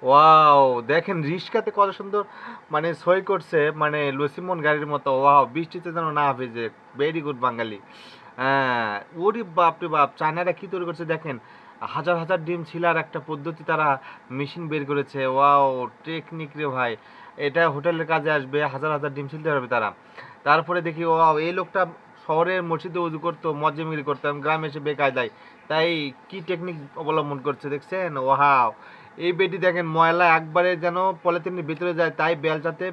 Wow, দেখেন রিস্কাতে কত সুন্দর মানে সই করছে, মানে লসিমন গাড়ির মতো। ওয়াও, বৃষ্টিতে যেন না ভিজে। ভেরি গুড বাঙালি। হ্যাঁ, ওরে বাপ রে বাপ, চায়নারা কি তৈরি করছে দেখেন। হাজার হাজার ডিম ছিলার একটা পদ্ধতি তারা মেশিন বের করেছে। ওয়াও, টেকনিক রে ভাই। এটা হোটেলের কাজে আসবে, হাজার হাজার ডিম ছিলতে পারবে তারা। তারপরে দেখি ওয়াও, এই লোকটা শহরের মসজিদে উজু করতো, মজ্জেমিরি করতো, গ্রামে এসে বেকায়দায়। তাই কি টেকনিক অবলম্বন করছে দেখছেন? ওয়াও, এই বেটি দেখেন ময়লা একবারে যেন পলিথিনের ভিতরে যায়, তাই বেলচাতে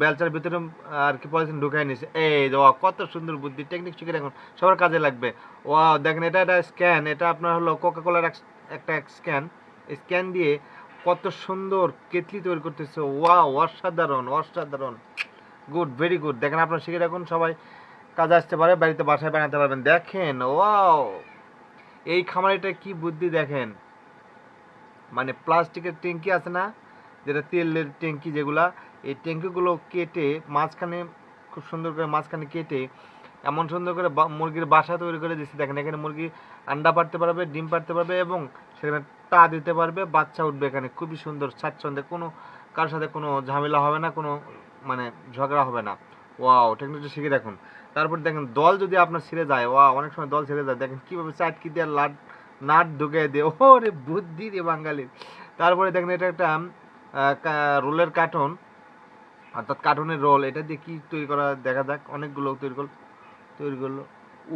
বেলচার ভিতরে আর কি পলিথিন ঢুকাই নিছে। এই যে ওয়া, কত সুন্দর বুদ্ধি, টেকনিক শিখে রাখুন, সবার কাজে লাগবে। ওয়া, দেখেন এটা একটা স্ক্যান, এটা আপনার হলো কোকা কোলার একটা স্ক্যান। স্ক্যান দিয়ে কত সুন্দর কেটলি তৈরি করতেছে। ওয়া, অসাধারণ অসাধারণ। Good, very good. দেখেন আপনারা শিখে রাখুন, সবাই কাজে আসতে পারে, বাড়িতে বাসায় বানাতে পারবেন। দেখেন ওয়াও, এই খামারিটা কি বুদ্ধি দেখেন। মানে প্লাস্টিকের ট্যাঙ্কি আছে না, যেটা তেলের ট্যাঙ্কি যেগুলা, এই ট্যাঙ্কিগুলো কেটে মাঝখানে, খুব সুন্দর করে মাঝখানে কেটে এমন সুন্দর করে মুরগির বাসা তৈরি করে দিচ্ছে। দেখেন এখানে মুরগি আন্ডা পাড়তে পারবে, ডিম পাড়তে পারবে এবং সেখানে তা দিতে পারবে, বাচ্চা উঠবে এখানে খুবই সুন্দর স্বাচ্ছন্দ্যে, কোনো কারোর সাথে কোনো ঝামেলা হবে না, কোনো মানে ঝগড়া হবে না। ওয়াও, টেকনিকটা শিখে দেখুন। তারপর দেখেন দল যদি আপনার ছিঁড়ে যায়, ওয়া, অনেক সময় দল ছিঁড়ে যায়, দেখেন কীভাবে চাটকি দিয়ে নাট ঢুকে দিয়ে। ও রে বুদ্ধি রে বাঙালির। তারপরে দেখেন এটা একটা রোলের কার্টন, অর্থাৎ কার্টুনের রোল। এটা দিয়ে কি তৈরি করা দেখা যাক। অনেকগুলো তৈরি করলো।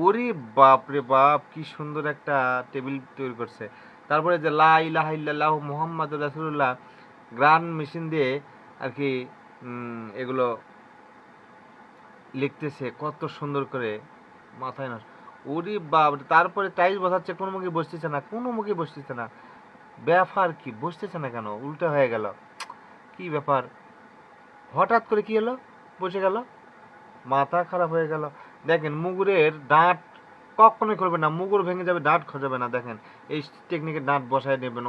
ওরে বাপ রে বাপ, কি সুন্দর একটা টেবিল তৈরি করছে। তারপরে যে লা ইলাহা ইল্লাল্লাহু মুহাম্মাদুর রাসূলুল্লাহ গ্রান মেশিন দিয়ে আর কি এগুলো লিখতেছে কত সুন্দর করে, মাথায় নষ্ট। ওরে বাপ, তারপরে টাইলস বসাচ্ছে, কোনো মুখে বসতেছে না, কোনো মুখে বসতেছে না। ব্যাপার কি, বসতেছে না কেন? উল্টা হয়ে গেল, কি ব্যাপার? হঠাৎ করে কি হলো, বসে গেল, মাথা খারাপ হয়ে গেল। দেখেন মুগুরের ডাঁট কখনোই করবে না, মুগুর ভেঙে যাবে, ডাঁট খসাবে না। দেখেন এই টেকনিকে ডাঁট বসায় নেবেন।